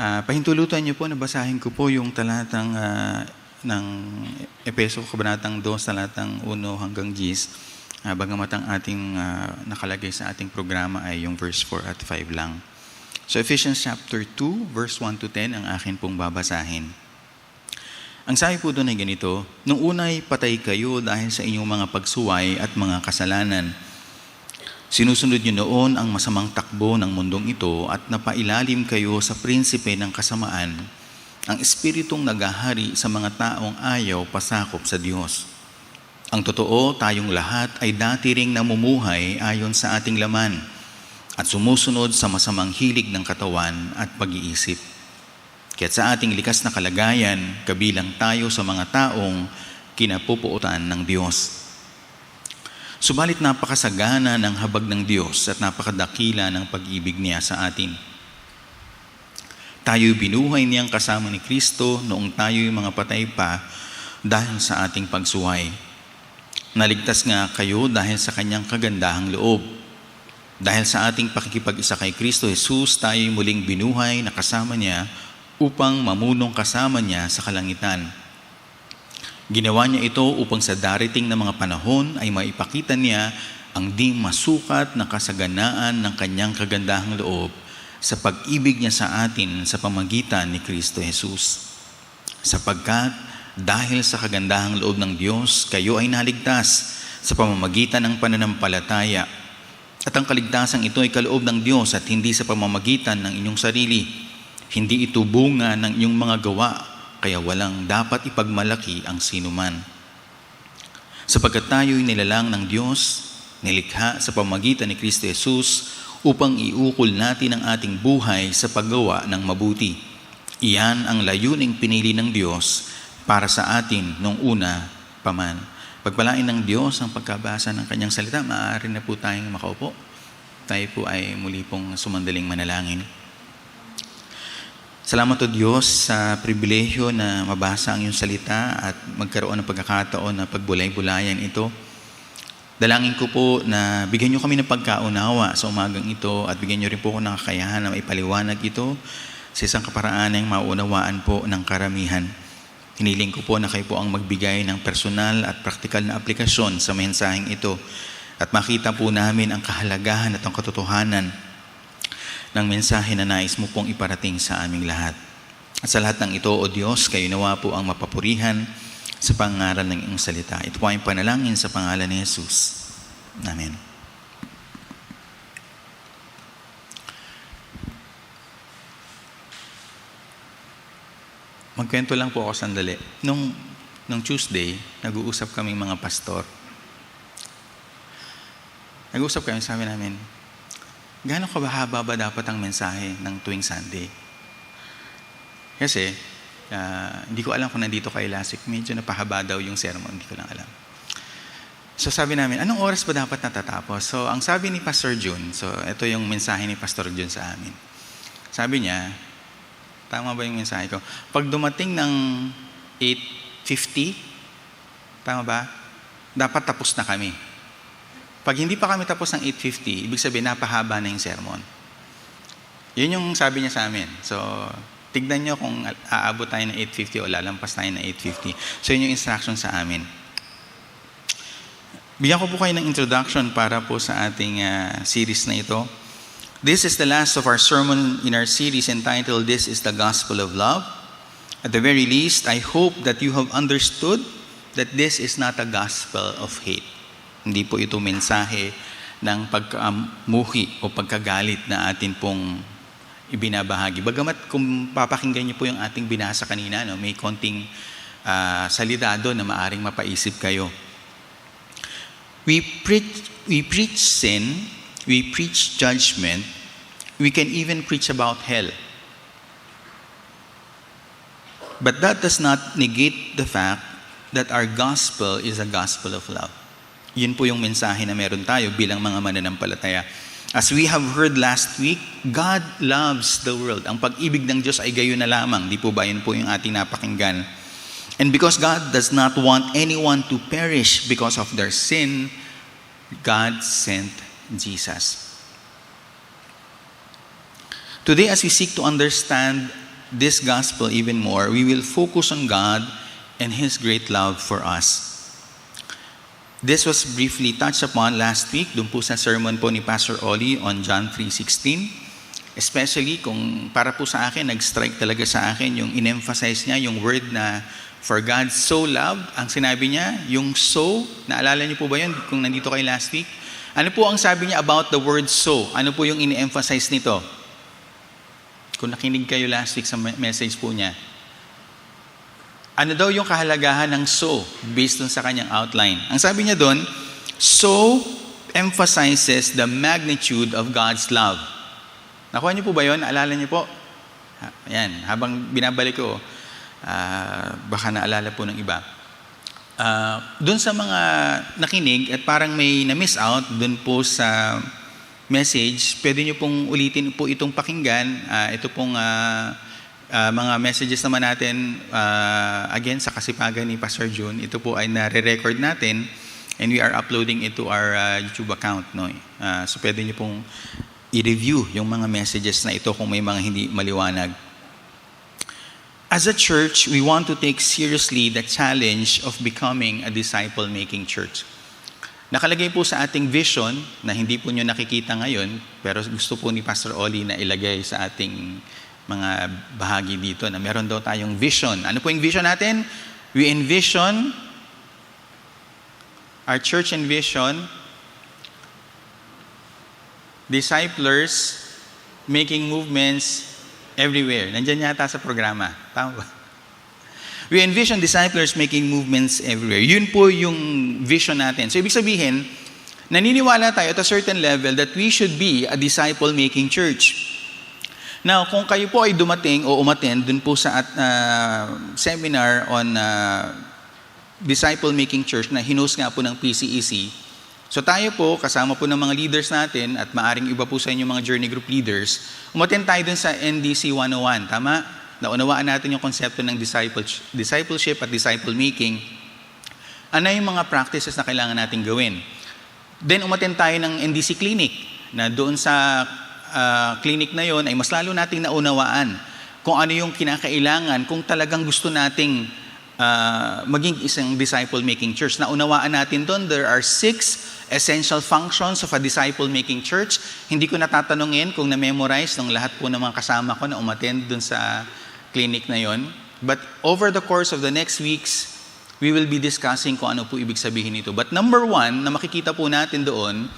Pahintulutan niyo po na basahin ko po yung talatang ng Epeso, Kabanatang 2, talatang 1 hanggang 10. Bagamat ang ating nakalagay sa ating programa ay yung verse 4 at 5 lang. So Ephesians chapter 2, verse 1 to 10 ang akin pong babasahin. Ang sabi po doon ay ganito, nung una'y patay kayo dahil sa inyong mga pagsuway at mga kasalanan. Sinusunod niyo noon ang masamang takbo ng mundong ito at napailalim kayo sa prinsipe ng kasamaan, ang espiritong naghahari sa mga taong ayaw pasakop sa Diyos. Ang totoo, tayong lahat ay dati ring namumuhay ayon sa ating laman at sumusunod sa masamang hilig ng katawan at pag-iisip. Kaya't sa ating likas na kalagayan, kabilang tayo sa mga taong kinapupuotan ng Diyos. Subalit napakasagana ng habag ng Diyos at napakadakila ng pag-ibig niya sa atin. Tayo'y binuhay niyang kasama ni Kristo noong tayo'y mga patay pa dahil sa ating pagsuway. Naligtas nga kayo dahil sa kanyang kagandahang loob. Dahil sa ating pakikipag-isa kay Kristo Jesus, tayo'y muling binuhay na kasama niya upang mamunong kasama niya sa kalangitan. Ginawa niya ito upang sa darating na mga panahon ay maipakita niya ang di masukat na kasaganaan ng kanyang kagandahang loob sa pag-ibig niya sa atin sa pamamagitan ni Kristo Jesus. Sapagkat dahil sa kagandahang loob ng Diyos, kayo ay naligtas sa pamamagitan ng pananampalataya. At ang kaligtasan ito ay kaloob ng Diyos at hindi sa pamamagitan ng inyong sarili. Hindi ito bunga ng inyong mga gawa, kaya walang dapat ipagmalaki ang sinuman. Sapagkat tayo'y nilalang ng Diyos, nilikha sa pamamagitan ni Kristo Jesus upang iukol natin ang ating buhay sa paggawa ng mabuti. Iyan ang layuning pinili ng Diyos para sa atin noong una pa man. Pagpalain ng Diyos ang pagkabasa ng kanyang salita, maaari na po tayong makaupo. Tayo po ay muli pong sumandaling manalangin. Salamat o Diyos sa pribilehyo na mabasa ang iyong salita at magkaroon ng pagkakataon na pagbulay-bulayan ito. Dalangin ko po na bigyan niyo kami ng pagkaunawa sa umagang ito at bigyan niyo rin po ako ng kakayahan na maipaliwanag ito sa isang kaparaan ng maunawaan po ng karamihan. Hiniling ko po na kayo po ang magbigay ng personal at praktikal na aplikasyon sa mensaheng ito at makita po namin ang kahalagahan at ang katotohanan ng mensahe na nais mo pong iparating sa aming lahat. At sa lahat ng ito, O Diyos, kayo nawa po ang mapapurihan sa pangaral ng iyong salita. Ito po ay panalangin sa pangalan ni Jesus. Amen. Magkwento lang po ako sandali. Nung Tuesday, nag-uusap kaming mga pastor. Nag-uusap kami, sabi namin, gaano kabahaba ba dapat ang mensahe ng tuwing Sunday? Kasi, hindi ko alam kung nandito kayo last week. Medyo napahaba daw yung sermon, hindi ko lang alam. So sabi namin, anong oras ba dapat natatapos? So ang sabi ni Pastor Jun, so ito yung mensahe ni Pastor Jun sa amin. Sabi niya, tama ba yung mensahe ko? Pag dumating ng 8:50, tama ba? Dapat tapos na kami. Pag hindi pa kami tapos ng 8:50, ibig sabihin napahaba na yung sermon. Yun yung sabi niya sa amin. So, tignan nyo kung aabot tayo ng 8:50 o lalampas tayo ng 8:50. So, yun yung instruction sa amin. Bigyan ko po kayo ng introduction para po sa ating series na ito. This is the last of our sermon in our series entitled, This is the Gospel of Love. At the very least, I hope that you have understood that this is not a gospel of hate. Hindi po ito mensahe ng pagkamuhi o pagkagalit na atin pong ibinabahagi. Bagamat kung papakinggan niyo po yung ating binasa kanina, no, may konting salita doon na maaring mapaisip kayo. We preach sin, we preach judgment, we can even preach about hell. But that does not negate the fact that our gospel is a gospel of love. Yun po yung mensahe na meron tayo bilang mga mananampalataya. As we have heard last week, God loves the world. Ang pag-ibig ng Diyos ay gayon na lamang. Di po ba? Yun po yung ating napakinggan. And because God does not want anyone to perish because of their sin, God sent Jesus. Today, as we seek to understand this gospel even more, we will focus on God and His great love for us. This was briefly touched upon last week dun po sa sermon po ni Pastor Oli on John 3:16. Especially kung para po sa akin, nag-strike talaga sa akin yung in-emphasize niya, yung word na for God so loved. Ang sinabi niya, yung so, naalala niyo po ba yun kung nandito kayo last week? Ano po ang sabi niya about the word so? Ano po yung in-emphasize nito? Kung nakinig kayo last week sa message po niya. Ano daw yung kahalagahan ng so based on sa kanyang outline? Ang sabi niya doon, so emphasizes the magnitude of God's love. Nakuha niyo po ba yun? Naalala niyo po? Ayan, habang binabalik ko, baka naalala po ng iba. Doon sa mga nakinig at parang may na-miss out doon po sa message, pwede niyo pong ulitin po itong pakinggan. Ito pong mga messages naman natin, again, sa kasipagan ni Pastor June, ito po ay nare-record natin and we are uploading it to our YouTube account. No? So pwede niyo pong i-review yung mga messages na ito kung may mga hindi maliwanag. As a church, we want to take seriously the challenge of becoming a disciple-making church. Nakalagay po sa ating vision na hindi po nyo nakikita ngayon, pero gusto po ni Pastor Oli na ilagay sa ating mga bahagi dito na meron daw tayong vision. Ano po yung vision natin? We envision, our church envision, disciplers making movements everywhere. Nandiyan yata sa programa. Tama ba? We envision disciplers making movements everywhere. Yun po yung vision natin. So, ibig sabihin, naniniwala tayo at a certain level that we should be a disciple-making church. Now, kung kayo po ay dumating o umattend dun po sa seminar on disciple-making church na hinost nga po ng PCEC, so tayo po, kasama po ng mga leaders natin at maaring iba po sa inyo mga journey group leaders, umattend tayo dun sa NDC 101, tama? Naunawaan natin yung konsepto ng discipleship at disciple-making. Ano yung mga practices na kailangan natin gawin? Then umattend tayo ng NDC clinic na doon sa clinic na yon ay mas lalo nating naunawaan kung ano yung kinakailangan kung talagang gusto nating maging isang disciple-making church. Naunawaan natin doon, there are 6 essential functions of a disciple-making church. Hindi ko natatanungin kung na-memorize ng lahat po ng mga kasama ko na umattend doon sa clinic na yon. But over the course of the next weeks, we will be discussing kung ano po ibig sabihin nito. But number 1 na makikita po natin doon,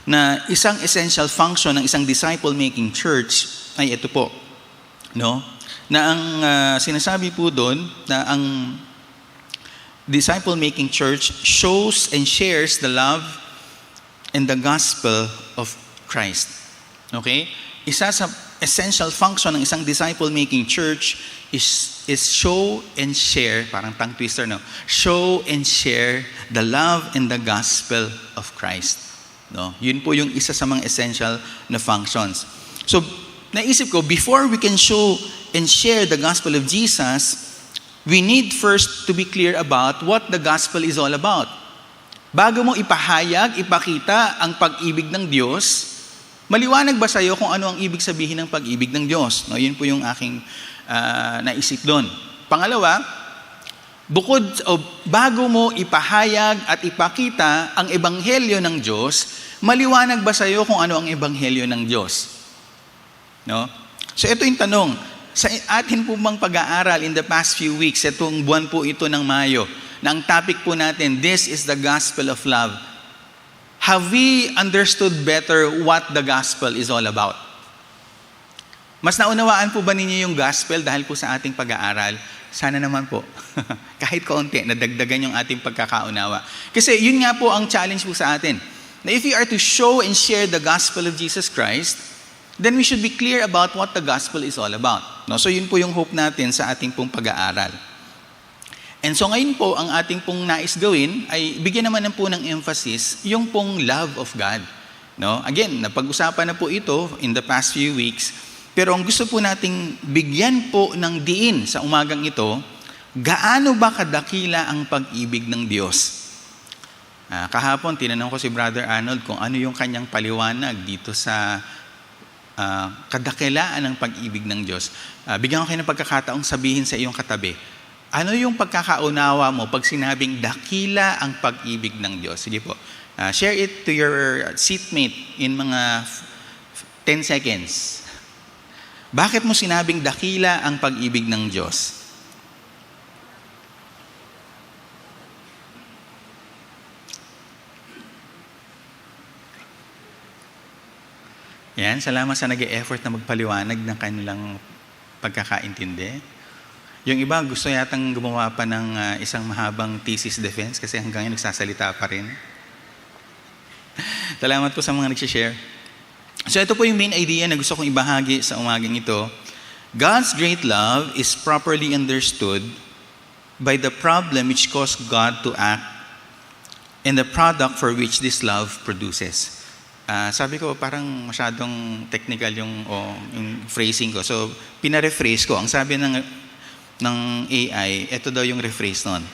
na isang essential function ng isang disciple-making church ay ito po, no? Na ang sinasabi po doon na ang disciple-making church shows and shares the love and the gospel of Christ. Okay? Isa sa essential function ng isang disciple-making church is show and share, parang tongue twister, no? Show and share the love and the gospel of Christ. No? Yun po yung isa sa mga essential na functions. So, naisip ko, before we can show and share the gospel of Jesus, we need first to be clear about what the gospel is all about. Bago mo ipahayag, ipakita ang pag-ibig ng Diyos, maliwanag ba sa iyo kung ano ang ibig sabihin ng pag-ibig ng Diyos? No, yun po yung aking naisip doon. Pangalawa, bago mo ipahayag at ipakita ang ebanghelyo ng Diyos, maliwanag ba sa iyo kung ano ang ebanghelyo ng Diyos? No? So ito yung tanong. Sa atin po bang pag-aaral in the past few weeks, itong buwan po ito ng Mayo, na ang topic po natin, this is the gospel of love. Have we understood better what the gospel is all about? Mas naunawaan po ba ninyo yung gospel dahil po sa ating pag-aaral? Sana naman po. Kahit kaunti, nadagdagan yung ating pagkakaunawa. Kasi yun nga po ang challenge po sa atin. Na if we are to show and share the gospel of Jesus Christ, then we should be clear about what the gospel is all about. No? So yun po yung hope natin sa ating pong pag-aaral. And so ngayon po, ang ating pong nais gawin ay bigyan naman po ng emphasis yung pong love of God. No? Again, napag-usapan na po ito in the past few weeks. Pero ang gusto po nating bigyan po ng diin sa umagang ito, gaano ba kadakila ang pag-ibig ng Diyos? Kahapon, tinanong ko si Brother Arnold kung ano yung kanyang paliwanag dito sa kadakilaan ng pag-ibig ng Diyos, bigyan ko kayo ng pagkakataong sabihin sa iyong katabi, ano yung pagkakaunawa mo pag sinabing dakila ang pag-ibig ng Diyos? Sige po. Share it to your seatmate in mga 10 seconds. Bakit mo sinabing dakila ang pag-ibig ng Diyos? Yan, salamat sa nag-e-effort na magpaliwanag ng kanilang pagkakaintindi. Yung iba gusto yatang gumawa pa ng isang mahabang thesis defense kasi hanggang ngayon nagsasalita pa rin. Salamat po sa mga nag-share. So ito po yung main idea na gusto kong ibahagi sa umagang ito. God's great love is properly understood by the problem which caused God to act and the product for which this love produces. Sabi ko parang masyadong technical yung phrasing ko. So pinarephrase ko. Ang sabi ng AI, ito daw yung rephrase nun.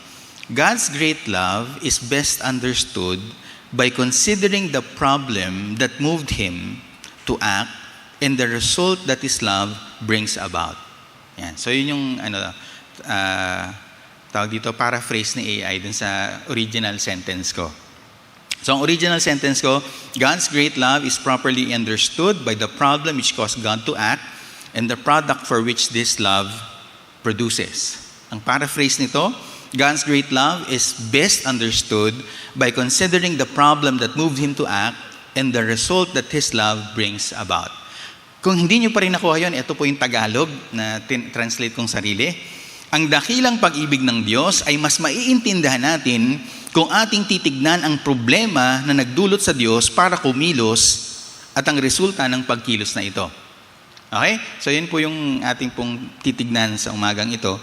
God's great love is best understood by considering the problem that moved Him to act and the result that His love brings about. Yan. So yun yung tawag dito, paraphrase ni AI dun sa original sentence ko. So ang original sentence ko, God's great love is properly understood by the problem which caused God to act and the product for which this love produces. Ang paraphrase nito, God's great love is best understood by considering the problem that moved Him to act and the result that His love brings about. Kung hindi nyo pa rin nakuha yun, ito po yung Tagalog na translate kong sarili. Ang dakilang pag-ibig ng Diyos ay mas maiintindihan natin kung ating titignan ang problema na nagdulot sa Diyos para kumilos at ang resulta ng pagkilos na ito. Okay? So yun po yung ating pong titignan sa umagang ito.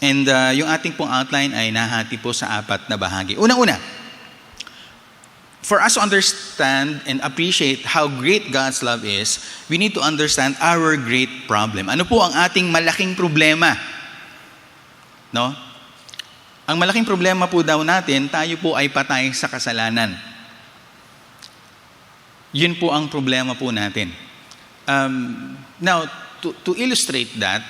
And yung ating pong outline ay nahati po sa 4 na bahagi. Unang-una, for us to understand and appreciate how great God's love is, we need to understand our great problem. Ano po ang ating malaking problema? No? Ang malaking problema po daw natin, tayo po ay patay sa kasalanan. Yun po ang problema po natin. Now, to illustrate that,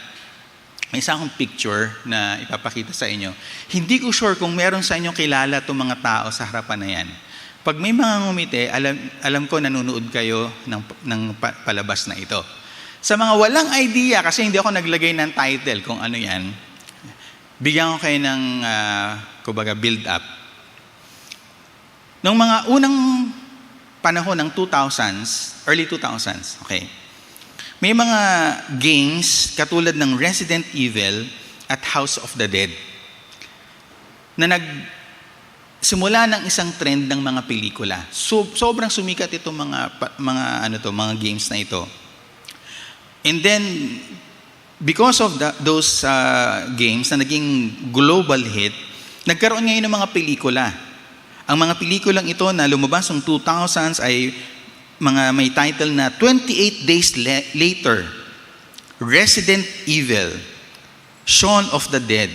may isa akong picture na ipapakita sa inyo. Hindi ko sure kung meron sa inyo kilala itong mga tao sa harapan na yan. Pag may mga ngumiti, alam ko nanonood kayo ng palabas na ito. Sa mga walang idea, kasi hindi ako naglagay ng title kung ano yan, bigyan ko kayo ng build up. Noong mga unang panahon ng 2000s, early 2000s, okay, may mga games katulad ng Resident Evil at House of the Dead na simula ng isang trend ng mga pelikula. So, sobrang sumikat itong mga games na ito. And then, because of those games na naging global hit, nagkaroon ngayon ng mga pelikula. Ang mga pelikulang ito na lumabas noong 2000s ay may title na 28 Days Later, Resident Evil, Shaun of the Dead,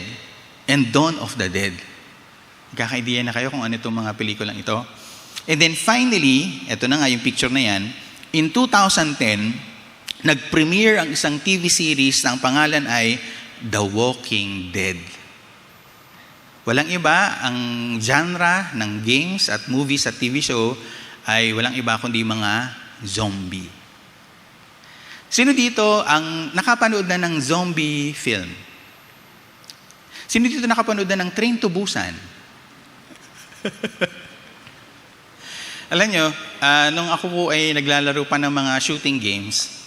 and Dawn of the Dead. Kaka-idea na kayo kung ano itong mga pelikulang ito. And then finally, ito na nga yung picture na yan, in 2010, nag-premiere ang isang TV series na ang pangalan ay The Walking Dead. Walang iba, ang genre ng games at movies at TV show ay walang iba kundi mga zombie. Sino dito ang nakapanood na ng zombie film? Sino dito nakapanood na ng Train to Busan? Alam nyo, nung ako po ay naglalaro pa ng mga shooting games,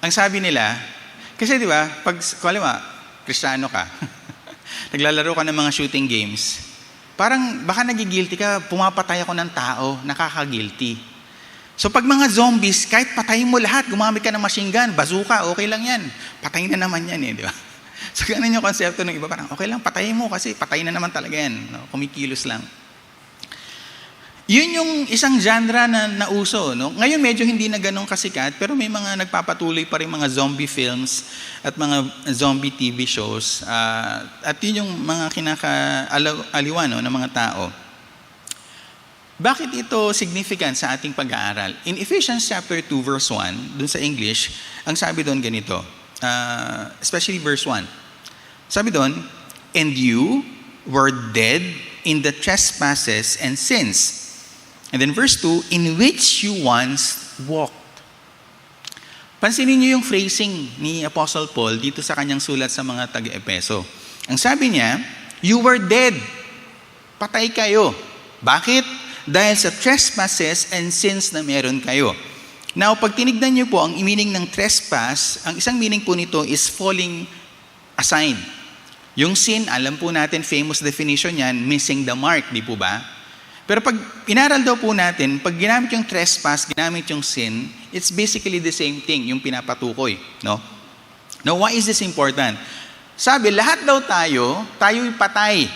ang sabi nila, kasi di ba, pag Kristiyano ka, naglalaro ka ng mga shooting games, parang baka nagigilty ka, pumapatay ako ng tao, nakaka-guilty. So pag mga zombies, kahit patayin mo lahat, gumamit ka ng machine gun, bazooka, okay lang yan. Patayin na naman yan di ba? So ganun yung konsepto ng iba, parang okay lang, patayin mo kasi patayin na naman talaga yan. No? Kumikilos lang. Yun yung isang genre na nauso. No? Ngayon medyo hindi na ganun kasikat, pero may mga nagpapatuloy pa rin mga zombie films at mga zombie TV shows. At yun yung mga kinakaaliwan ng mga tao. Bakit ito significant sa ating pag-aaral? In Ephesians chapter 2 verse 1, dun sa English, ang sabi doon ganito, especially verse 1. Sabi doon, "And you were dead in the trespasses and sins." And then verse 2, "in which you once walked." Pansinin niyo yung phrasing ni Apostle Paul dito sa kanyang sulat sa mga taga-Epeso. Ang sabi niya, you were dead. Patay kayo. Bakit? Dahil sa trespasses and sins na meron kayo. Now, pag tinignan niyo po ang meaning ng trespass, ang isang meaning po nito is falling aside. Yung sin, alam po natin, famous definition yan, missing the mark, di po ba? Pero pag inaral daw po natin, pag ginamit yung trespass, ginamit yung sin, it's basically the same thing, yung pinapatukoy. No? Now, why is this important? Sabi, lahat daw tayo'y patay.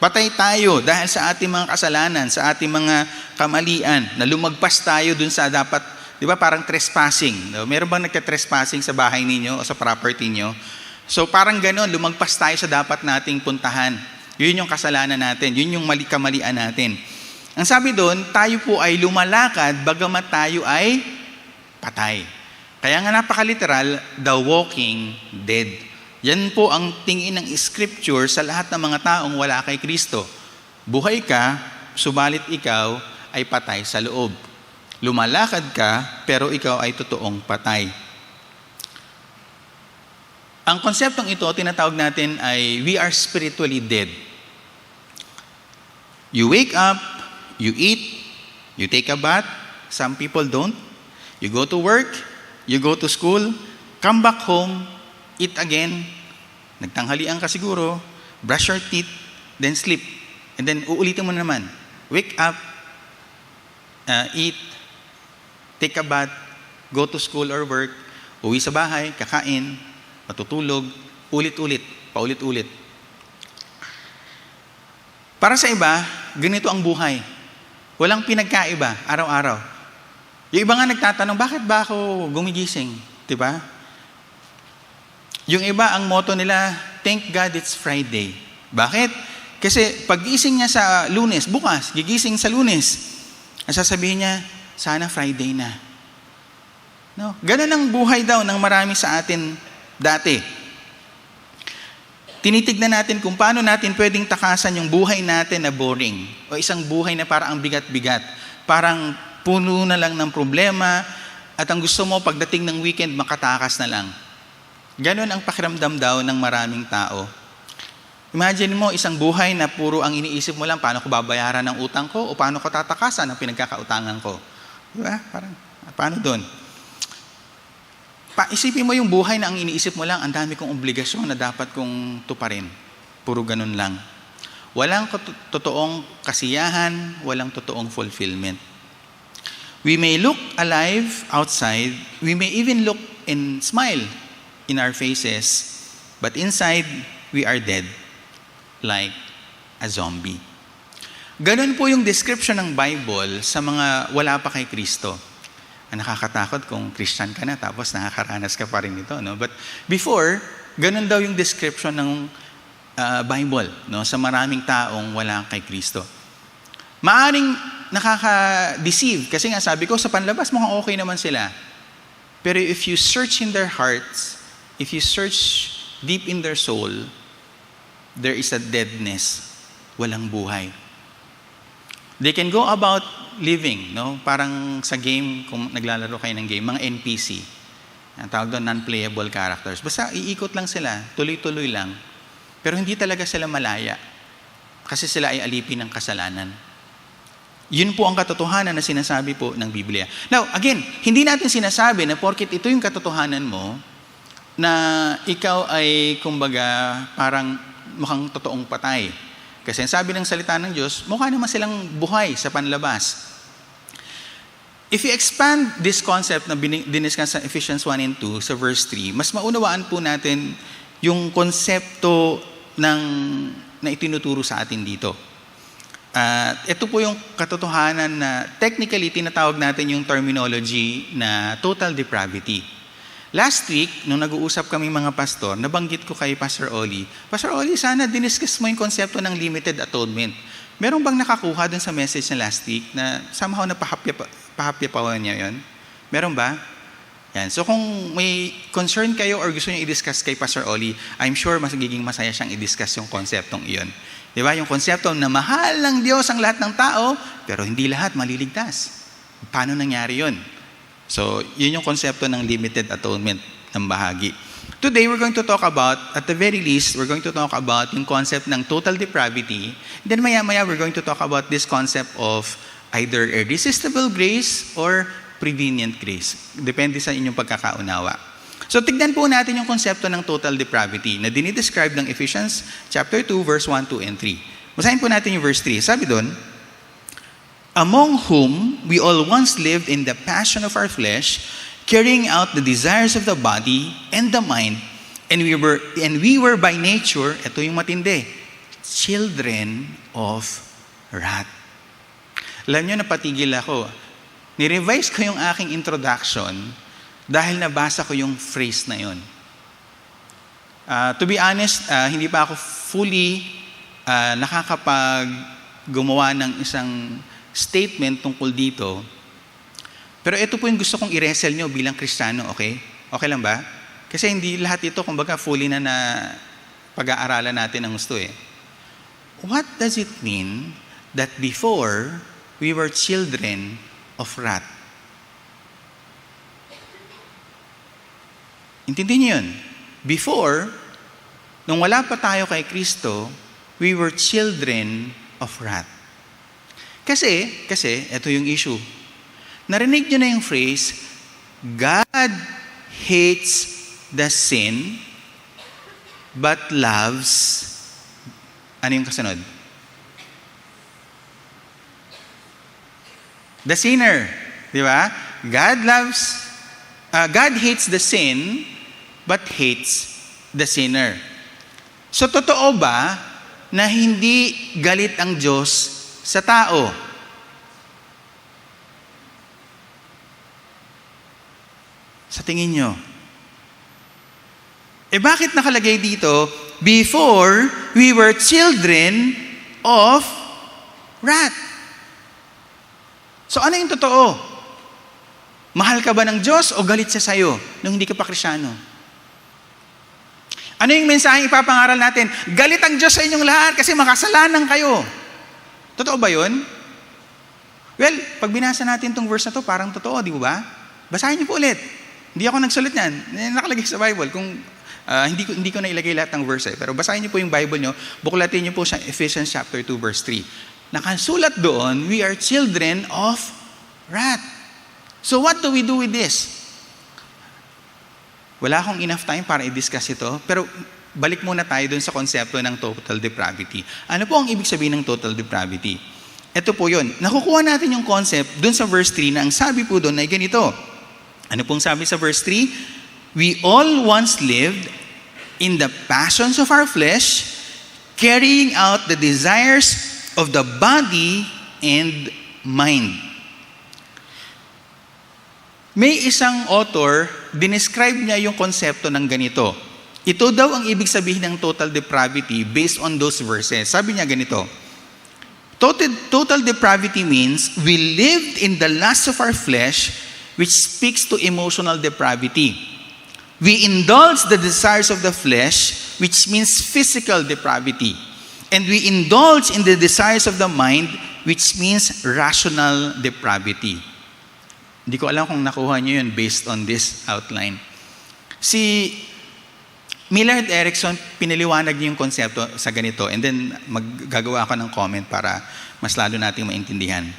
Patay tayo dahil sa ating mga kasalanan, sa ating mga kamalian, na lumagpas tayo dun sa dapat, di ba parang trespassing. No? Meron bang nagka-trespassing sa bahay ninyo o sa property niyo? So parang gano'n, lumagpas tayo sa dapat nating puntahan. Yun yung kasalanan natin, yun yung kamalian natin. Ang sabi doon, tayo po ay lumalakad bagamat tayo ay patay. Kaya nga napakaliteral, the walking dead. Yan po ang tingin ng Scripture sa lahat ng mga taong wala kay Kristo. Buhay ka, subalit ikaw ay patay sa loob. Lumalakad ka, pero ikaw ay totoong patay. Ang konseptong ito, tinatawag natin ay we are spiritually dead. You wake up, you eat, you take a bath. Some people don't. You go to work, you go to school, come back home, eat again, nagtanghalian ka siguro, brush your teeth, then sleep. And then uulitin mo naman. Wake up, eat, take a bath, go to school or work, uwi sa bahay, kakain, matutulog, ulit-ulit, paulit-ulit. Para sa iba, ganito ang buhay. Walang pinagkaiba, araw-araw. Yung iba nga nagtatanong, bakit ba ako gumigising? Diba? Yung iba, ang motto nila, thank God it's Friday. Bakit? Kasi pag-gising niya sa Lunes, bukas, gigising sa Lunes, ang sasabihin niya, sana Friday na. No? Ganun ang buhay daw ng marami sa atin dati. Tinitignan natin kung paano natin pwedeng takasan yung buhay natin na boring o isang buhay na parang ang bigat-bigat. Parang puno na lang ng problema at ang gusto mo pagdating ng weekend makatakas na lang. Ganon ang pakiramdam daw ng maraming tao. Imagine mo isang buhay na puro ang iniisip mo lang paano ko babayaran ng utang ko o paano ko tatakasan ang pinagkakautangan ko. Diba? Parang, paano doon? Isipin mo yung buhay na ang iniisip mo lang, ang dami kong obligasyon na dapat kong tuparin. Puro ganun lang. Walang totoong kasiyahan, walang totoong fulfillment. We may look alive outside, we may even look and smile in our faces, but inside, we are dead, like a zombie. Ganun po yung description ng Bible sa mga wala pa kay Kristo. Nakakatakot kung Christian ka na tapos nakakaranas ka pa rin ito. No? But before, ganun daw yung description ng Bible, no? Sa maraming taong wala kay Kristo. Maaring nakaka-deceive kasi nga sabi ko sa panlabas mukhang okay naman sila. Pero if you search in their hearts, if you search deep in their soul, there is a deadness, walang buhay. They can go about living, no? Parang sa game, kung naglalaro kayo ng game, mga NPC. Ang tawag doon, non-playable characters. Basta iikot lang sila, tuloy-tuloy lang. Pero hindi talaga sila malaya. Kasi sila ay alipin ng kasalanan. Yun po ang katotohanan na sinasabi po ng Biblia. Now, again, hindi natin sinasabi na porket ito yung katotohanan mo, na ikaw ay, kumbaga, parang mukhang totoong patay. Kasi sabi ng salita ng Diyos, mukha naman silang buhay sa panlabas. If you expand this concept na diniscuss sa Ephesians 1 and 2 sa verse 3, mas maunawaan po natin yung konsepto na itinuturo sa atin dito. Ito po yung katotohanan na technically tinatawag natin yung terminology na total depravity. Last week, nung nag-uusap kami mga pastor, nabanggit ko kay Pastor Oli, sana diniscuss mo yung konsepto ng limited atonement. Meron bang nakakuha dun sa message na last week na somehow pahapyapawan niya yun? Meron ba? Yan. So kung may concern kayo or gusto niyo i-discuss kay Pastor Oli, I'm sure magiging masaya siyang i-discuss yung konseptong iyon. Di ba? Yung konsepto na mahal ng Diyos ang lahat ng tao, pero hindi lahat maliligtas. Paano nangyari yun? So, yun yung konsepto ng limited atonement ng bahagi. Today, we're going to talk about, at the very least, we're going to talk about yung concept ng total depravity. Then maya-maya, we're going to talk about this concept of either irresistible grace or prevenient grace. Depende sa inyong pagkakaunawa. So, tignan po natin yung konsepto ng total depravity na dinidescribe ng Ephesians chapter 2, verse 1, 2, and 3. Basahin po natin yung verse 3. Sabi doon, among whom we all once lived in the passion of our flesh, carrying out the desires of the body and the mind, and we were by nature, ito yung matindi, children of wrath. Alam nyo, napatigil ako. Ni-revise ko yung aking introduction dahil nabasa ko yung phrase na yun. To be honest, hindi pa ako fully nakakapag-gumawa ng isang statement tungkol dito. Pero ito po yung gusto kong i-wrestle nyo bilang Kristiyano, okay? Okay lang ba? Kasi hindi lahat ito, kumbaga, fully na pag-aaralan natin ang gusto eh. What does it mean that before we were children of wrath? Intindihin niyo yun. Before, nung wala pa tayo kay Kristo, we were children of wrath. Kasi, ito yung issue. Narinig nyo na yung phrase, God hates the sin, but loves, ano yung kasunod? The sinner. Di ba? God hates the sin, but hates the sinner. So, totoo ba na hindi galit ang Diyos sa tao? Sa tingin nyo. Bakit nakalagay dito, before we were children of wrath? So ano yung totoo? Mahal ka ba ng Diyos o galit siya sa'yo nung hindi ka pa Kristiyano? Ano yung mensaheng ipapangaral natin? Galit ang Diyos sa inyong lahat kasi makasalanan kayo. Totoo ba yun? Well, pag binasa natin tong verse na to, parang totoo, di ba? Basahin niyo po ulit. Hindi ako nagsulat niyan. Nakalagay sa Bible. Kung hindi ko na ilagay lahat ng verse pero basahin niyo po yung Bible niyo, buklatin niyo po sa Ephesians chapter 2 verse 3. Nakasulat doon, we are children of wrath. So what do we do with this? Wala akong enough time para i-discuss ito, pero balik muna tayo doon sa konsepto ng total depravity. Ano po ang ibig sabihin ng total depravity? Ito po yun. Nakukuha natin yung concept doon sa verse 3 na ang sabi po doon ay ganito. Ano pong sabi sa verse 3? We all once lived in the passions of our flesh, carrying out the desires of the body and mind. May isang author, dinescribe niya yung konsepto ng ganito. Ito daw ang ibig sabihin ng total depravity based on those verses. Sabi niya ganito, total depravity means we lived in the lust of our flesh, which speaks to emotional depravity. We indulge the desires of the flesh, which means physical depravity. And we indulge in the desires of the mind, which means rational depravity. Hindi ko alam kung nakuha niyo yun based on this outline. Si Millard Erickson, pinaliwanag niya yung konsepto sa ganito, and then maggagawa ako ng comment para mas lalo nating maintindihan.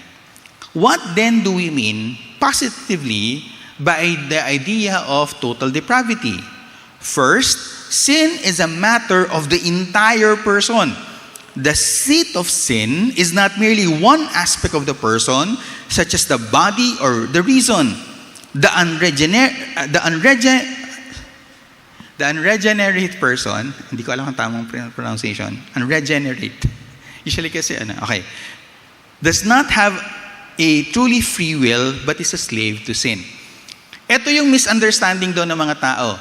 What then do we mean positively by the idea of total depravity? First, sin is a matter of the entire person. The seat of sin is not merely one aspect of the person, such as the body or the reason. The unregenerate person, hindi ko alam ang tamang pronunciation, unregenerate. Usually kasi, does not have a truly free will, but is a slave to sin. Ito yung misunderstanding doon ng mga tao.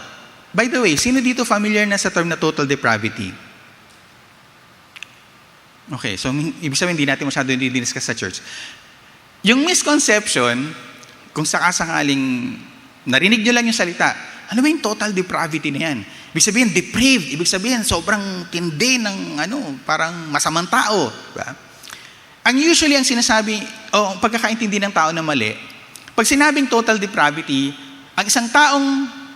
By the way, sino dito familiar na sa term na total depravity? Okay, so ibig sabihin hindi natin masyado didiscuss sa church. Yung misconception, kung sakasakaling narinig nyo lang yung salita, ano ba yung total depravity na yan? Ibig sabihin, depraved. Ibig sabihin, sobrang tindi ng parang masamang tao. Diba? Ang usually ang sinasabi, o pagkakaintindi ng tao na mali, pag sinabing total depravity, ang isang taong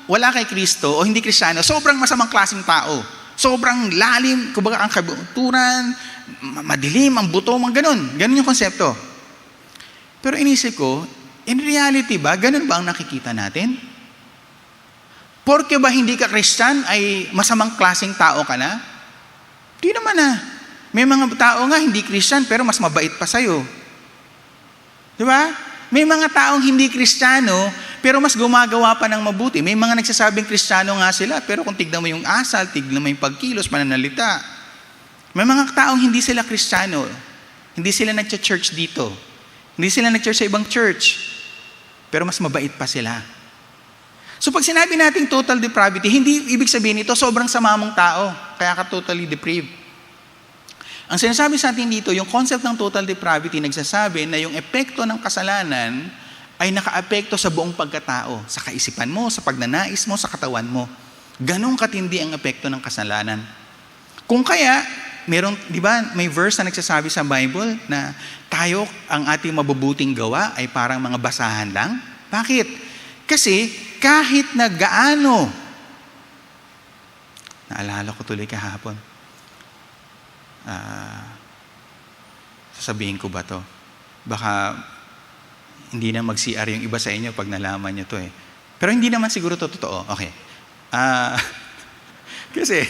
wala kay Kristo o hindi Kristiyano, sobrang masamang klaseng tao. Sobrang lalim, kumbaga ang kabuturan, madilim, ang buto, mga ganun. Ganun yung konsepto. Pero inisip ko, in reality ba, ganun ba ang nakikita natin? Porke ba hindi ka Christian ay masamang klaseng tao ka na? Di naman na. May mga tao nga hindi Christian pero mas mabait pa sa'yo. Di ba? May mga taong hindi Kristiyano pero mas gumagawa pa ng mabuti. May mga nagsasabing Kristiyano nga sila pero kung tignan mo yung asal, tignan mo yung pagkilos, pananalita. May mga taong hindi sila Kristiyano. Hindi sila nag-church dito. Hindi sila nag-church sa ibang church. Pero mas mabait pa sila. So pag sinabi nating total depravity, hindi ibig sabihin ito sobrang sama mong tao, kaya ka totally depraved. Ang sinasabi sa atin dito, yung concept ng total depravity, nagsasabi na yung epekto ng kasalanan ay nakaapekto sa buong pagkatao, sa kaisipan mo, sa pagnanais mo, sa katawan mo. Ganong katindi ang epekto ng kasalanan. Kung kaya, di ba, may verse na nagsasabi sa Bible na tayo, ang ating mabubuting gawa ay parang mga basahan lang. Bakit? Kasi kahit na gaano, naalala ko tuloy kahapon, sasabihin ko ba to? Baka hindi na mag-CR yung iba sa inyo pag nalaman nyo to eh. Pero hindi naman siguro to totoo. Okay. Kasi,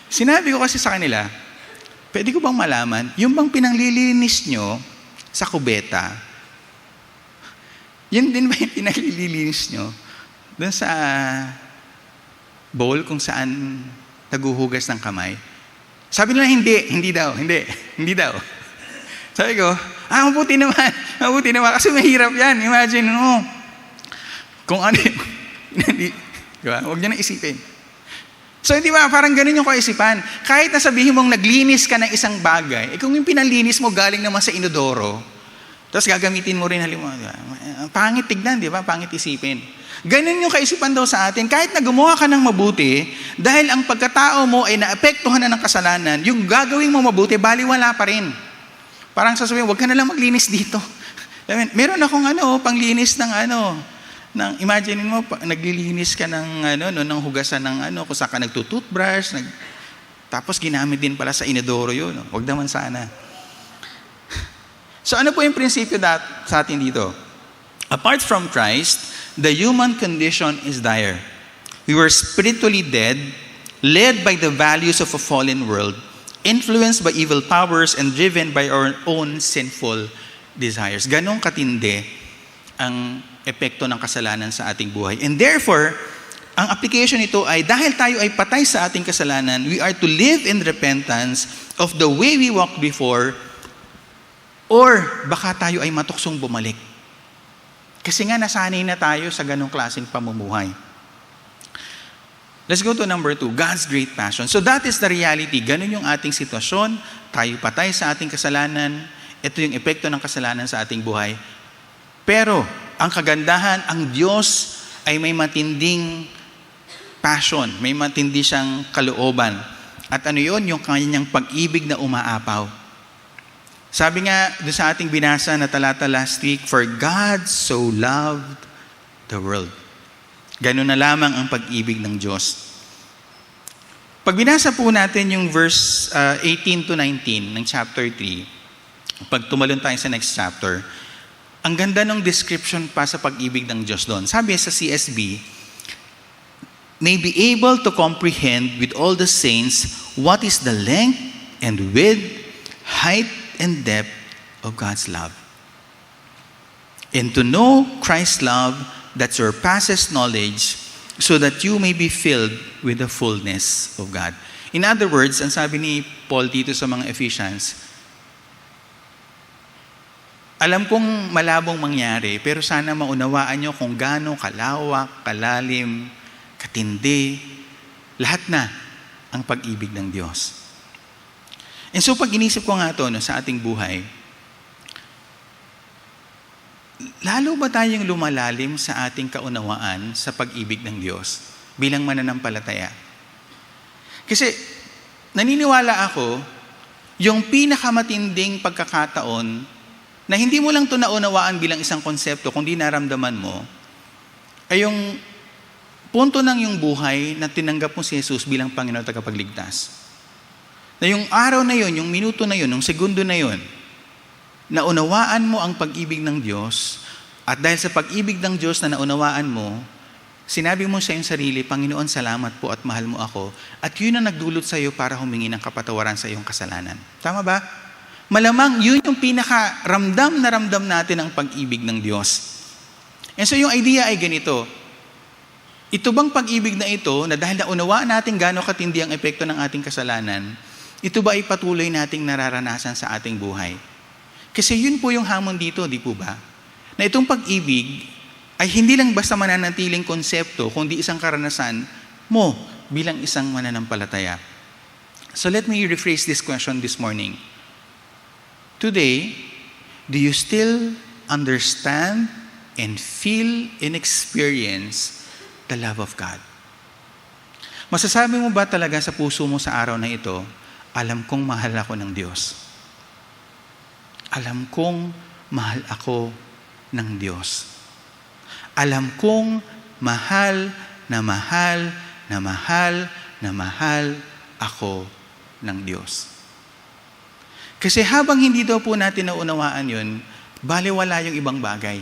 sinabi ko kasi sa kanila, pwede ko bang malaman, yung bang pinanglilinis nyo sa kubeta, yun din ba yung pinaglilinis nyo doon sa bowl kung saan naguhugas ng kamay? Sabi nila, hindi daw. Sabi ko, mabuti naman, kasi mahirap yan. Imagine mo, kung ano yung, diba? Huwag nyo na isipin. So, di ba, parang ganun yung kaisipan. Kahit na sabihin mong naglinis ka ng isang bagay, kung yung pinanlinis mo galing naman sa inodoro, tapos gagamitin mo rin halimbawa. Pangit tignan, di ba? Pangit isipin. Ganun yung kaisipan daw sa atin. Kahit na gumawa ka ng mabuti, dahil ang pagkatao mo ay naapektuhan na ng kasalanan, yung gagawin mo mabuti, baliwala pa rin. Parang sasabihin, huwag ka na lang maglinis dito. Meron akong panglinis ng imagine mo, naglilinis ka ng hugasan ng kung saan ka nagtutoothbrush, tapos ginamit din pala sa inodoro yun. Huwag naman sana. So ano po yung prinsipyo sa atin dito? Apart from Christ, the human condition is dire. We were spiritually dead, led by the values of a fallen world, influenced by evil powers, and driven by our own sinful desires. Ganong katindi ang epekto ng kasalanan sa ating buhay. And therefore, ang application nito ay dahil tayo ay patay sa ating kasalanan, we are to live in repentance of the way we walked before, or baka tayo ay matuksong bumalik. Kasi nga nasanay na tayo sa ganong klaseng pamumuhay. Let's go to number 2, God's great passion. So that is the reality. Ganon yung ating sitwasyon. Tayo patay sa ating kasalanan. Ito yung epekto ng kasalanan sa ating buhay. Pero, ang kagandahan, ang Diyos ay may matinding passion. May matindi siyang kalooban. At ano yun? Yung kanyang pag-ibig na umaapaw. Sabi nga doon sa ating binasa na talata last week, for God so loved the world. Ganun na lamang ang pag-ibig ng Diyos. Pag binasa po natin yung verse 18 to 19 ng chapter 3, pag tumalon tayo sa next chapter, ang ganda ng description pa sa pag-ibig ng Diyos doon. Sabi sa CSB, may be able to comprehend with all the saints what is the length and width, height, and depth of God's love. And to know Christ's love that surpasses knowledge, so that you may be filled with the fullness of God. In other words, ang sabi ni Paul dito sa mga Ephesians, alam kong malabong mangyari, pero sana maunawaan nyo kung gaano kalawak, kalalim, katindi, lahat na ang pag-ibig ng Diyos. And so pag inisip ko nga ito sa ating buhay, lalo ba tayong lumalalim sa ating kaunawaan sa pag-ibig ng Diyos bilang mananampalataya? Kasi naniniwala ako, yung pinakamatinding pagkakataon na hindi mo lang ito naunawaan bilang isang konsepto, kundi naramdaman mo, ay yung punto ng yung buhay na tinanggap mo si Jesus bilang Panginoon at tagapagligtas. Na yung araw na yun, yung minuto na yun, yung segundo na yun, naunawaan mo ang pag-ibig ng Diyos, at dahil sa pag-ibig ng Diyos na naunawaan mo, sinabi mo sa iyong sarili, Panginoon, salamat po at mahal mo ako, at yun ang nagdulot sa iyo para humingi ng kapatawaran sa iyong kasalanan. Tama ba? Malamang yun yung pinaka-ramdam na ramdam natin ang pag-ibig ng Diyos. And so yung idea ay ganito, ito bang pag-ibig na ito, na dahil naunawaan natin gaano katindi ang epekto ng ating kasalanan, ito ba ay patuloy nating nararanasan sa ating buhay? Kasi yun po yung hamon dito, di po ba? Na itong pag-ibig ay hindi lang basta mananatiling konsepto, kundi isang karanasan mo bilang isang mananampalataya. So let me rephrase this question this morning. Today, do you still understand and feel and experience the love of God? Masasabi mo ba talaga sa puso mo sa araw na ito, alam kong mahal ako ng Diyos. Alam kong mahal ako ng Diyos. Alam kong mahal na mahal na mahal na mahal ako ng Diyos. Kasi habang hindi daw po natin naunawaan yun, baliwala yung ibang bagay.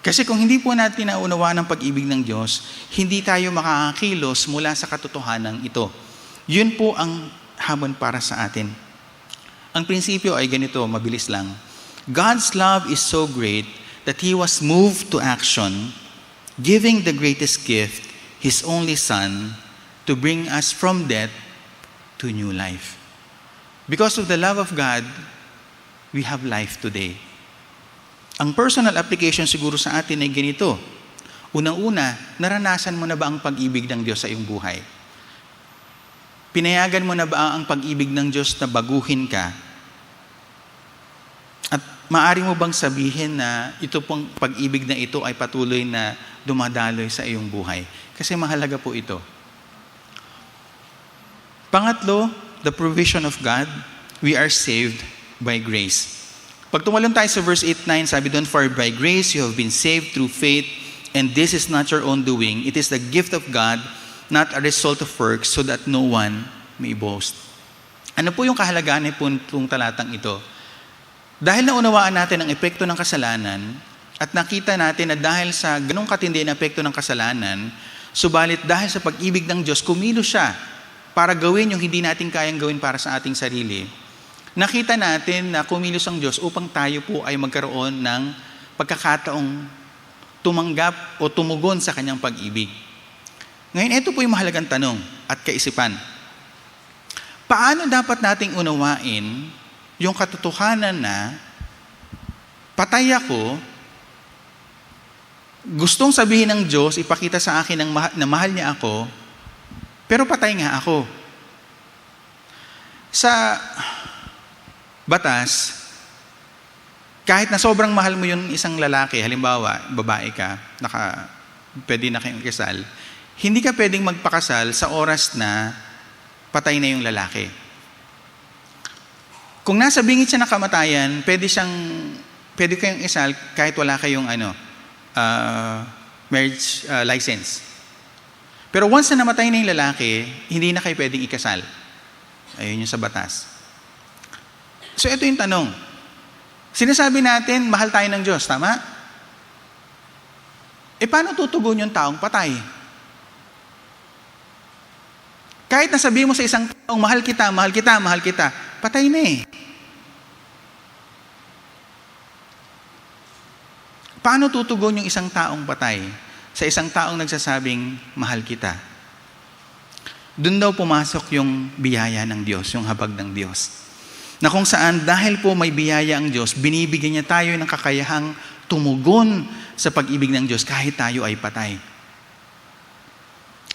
Kasi kung hindi po natin naunawaan ang pag-ibig ng Diyos, hindi tayo makakakilos mula sa katotohanan ito. Yun po ang hamon para sa atin. Ang prinsipyo ay ganito, mabilis lang. God's love is so great that He was moved to action, giving the greatest gift, His only Son, to bring us from death to new life. Because of the love of God, we have life today. Ang personal application siguro sa atin ay ganito. Unang-una, naranasan mo na ba ang pag-ibig ng Diyos sa iyong buhay? Pinayagan mo na ba ang pag-ibig ng Diyos na baguhin ka? At maaari mo bang sabihin na ito pong pag-ibig na ito ay patuloy na dumadaloy sa iyong buhay? Kasi mahalaga po ito. Pangatlo, the provision of God, we are saved by grace. Pag tumalon tayo sa verse 8-9, sabi doon, for by grace you have been saved through faith, and this is not your own doing. It is the gift of God, not a result of works, so that no one may boast. Ano po yung kahalagaan ng puntong talatang ito? Dahil naunawaan natin ang epekto ng kasalanan, at nakita natin na dahil sa ganong katindi na epekto ng kasalanan, subalit dahil sa pag-ibig ng Diyos, kumilos siya para gawin yung hindi natin kayang gawin para sa ating sarili. Nakita natin na kumilos ang Diyos upang tayo po ay magkaroon ng pagkakataong tumanggap o tumugon sa kanyang pag-ibig. Ngayon, ito po yung mahalagang tanong at kaisipan. Paano dapat nating unawain yung katotohanan na patay ako, gustong sabihin ng Diyos, ipakita sa akin na mahal niya ako, pero patay nga ako. Sa batas, kahit na sobrang mahal mo yung isang lalaki, halimbawa, babae ka, pwede na kayong kasal, hindi ka pwedeng magpakasal sa oras na patay na yung lalaki. Kung nasa bingit siya ng kamatayan, pwede kayong isal kahit wala kayong marriage license. Pero once na namatay na yung lalaki, hindi na kayo pwedeng ikasal. Ayun yung sa batas. So ito yung tanong. Sinasabi natin, mahal tayo ng Diyos, tama? Paano tutugon yung taong patay? Kahit nasabihin mo sa isang taong, mahal kita, mahal kita, mahal kita, patay na eh. Paano tutugon yung isang taong patay sa isang taong nagsasabing, mahal kita? Doon daw pumasok yung biyaya ng Diyos, yung habag ng Diyos. Na kung saan, dahil po may biyaya ang Diyos, binibigyan niya tayo ng kakayahang tumugon sa pag-ibig ng Diyos kahit tayo ay patay.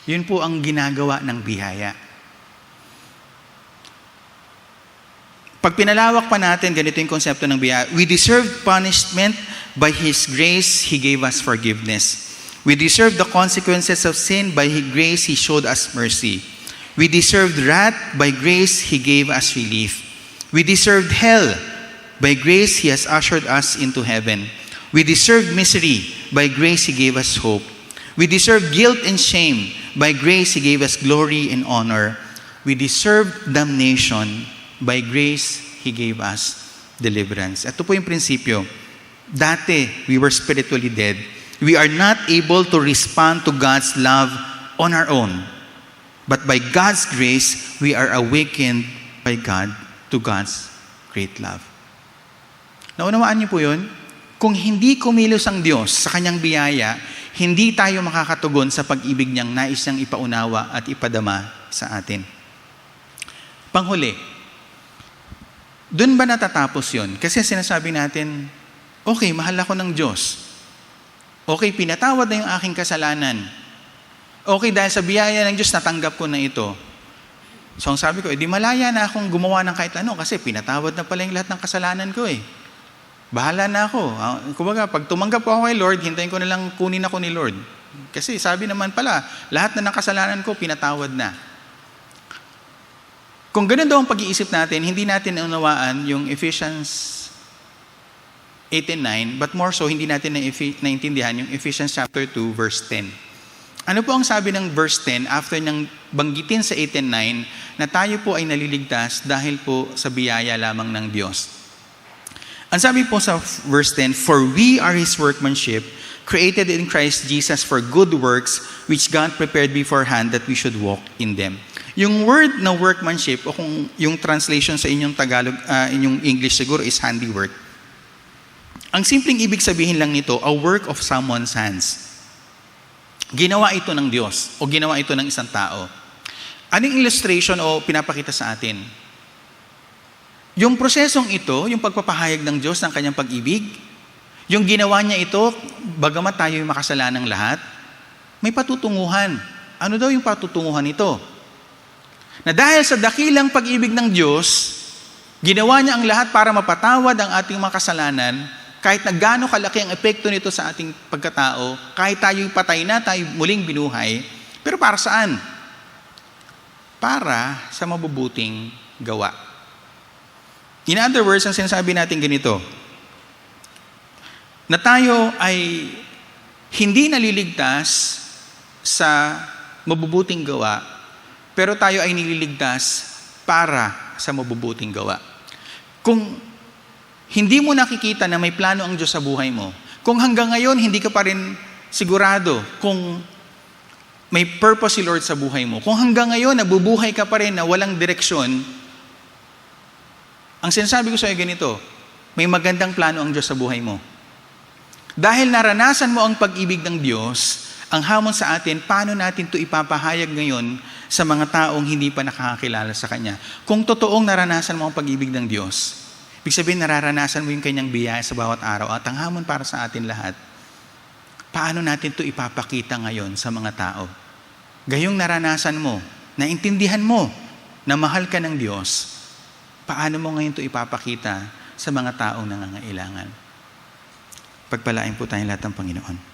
Yun po ang ginagawa ng biyaya. Pag pinalawak pa natin, ganito yung konsepto ng biyaya. We deserved punishment, by His grace, He gave us forgiveness. We deserved the consequences of sin, by His grace, He showed us mercy. We deserved wrath, by grace, He gave us relief. We deserved hell, by grace, He has ushered us into heaven. We deserved misery, by grace, He gave us hope. We deserved guilt and shame, by grace, He gave us glory and honor. We deserved damnation, by grace, He gave us deliverance. Ito po yung prinsipyo. Dati, we were spiritually dead. We are not able to respond to God's love on our own. But by God's grace, we are awakened by God to God's great love. Naunawaan niyo po yun? Kung hindi kumilos ang Diyos sa Kanyang biyaya, hindi tayo makakatugon sa pag-ibig niyang nais niyang ipaunawa at ipadama sa atin. Panghuli, doon ba natatapos yun? Kasi sinasabi natin, okay, mahal ako ng Diyos. Okay, pinatawad na yung aking kasalanan. Okay, dahil sa biyaya ng Diyos, natanggap ko na ito. So, ang sabi ko, di malaya na akong gumawa ng kahit ano kasi pinatawad na pala yung lahat ng kasalanan ko eh. Bahala na ako. Kumbaga, pag tumanggap ko ako kay Lord, hintayin ko na lang kunin ako ni Lord. Kasi sabi naman pala, lahat na ng kasalanan ko, pinatawad na. Kung ganun daw ang pag-iisip natin, hindi natin naunawaan yung Ephesians 8 and 9, but more so, hindi natin naintindihan yung Ephesians chapter 2, verse 10. Ano po ang sabi ng verse 10 after nang banggitin sa 8 and 9 na tayo po ay naliligtas dahil po sa biyaya lamang ng Diyos? Ang sabi po sa verse 10, "For we are His workmanship, created in Christ Jesus for good works, which God prepared beforehand that we should walk in them." Yung word na workmanship, o kung yung translation sa inyong Tagalog, inyong English siguro is handiwork. Ang simpleng ibig sabihin lang nito, a work of someone's hands. Ginawa ito ng Diyos o ginawa ito ng isang tao. Anong illustration o pinapakita sa atin? Yung prosesong ito, yung pagpapahayag ng Diyos ng kanyang pag-ibig, yung ginawa niya ito, bagamat tayo yung makasalanang lahat, may patutunguhan. Ano daw yung patutunguhan ito? Na dahil sa dakilang pag-ibig ng Diyos, ginawa niya ang lahat para mapatawad ang ating makasalanan, kahit na gaano kalaki ang epekto nito sa ating pagkatao, kahit tayo'y patay na, tayo muling binuhay, pero para saan? Para sa mabubuting gawa. In other words, ang sinasabi natin ganito, na tayo ay hindi naliligtas sa mabubuting gawa, pero tayo ay nililigtas para sa mabubuting gawa. Kung hindi mo nakikita na may plano ang Diyos sa buhay mo, kung hanggang ngayon hindi ka pa rin sigurado kung may purpose si Lord sa buhay mo, kung hanggang ngayon nabubuhay ka pa rin na walang direksyon, ang sinasabi ko sa iyo ganito, may magandang plano ang Diyos sa buhay mo. Dahil naranasan mo ang pag-ibig ng Diyos, ang hamon sa atin, paano natin ito ipapahayag ngayon sa mga taong hindi pa nakakakilala sa Kanya. Kung totoong naranasan mo ang pag-ibig ng Diyos, ibig sabihin nararanasan mo yung Kanyang biyaya sa bawat araw at ang hamon para sa atin lahat, paano natin ito ipapakita ngayon sa mga tao? Gayong naranasan mo, naintindihan mo na mahal ka ng Diyos, paano mo ngayon ito ipapakita sa mga taong nangangailangan? Pagpalain po tayong lahat ng Panginoon.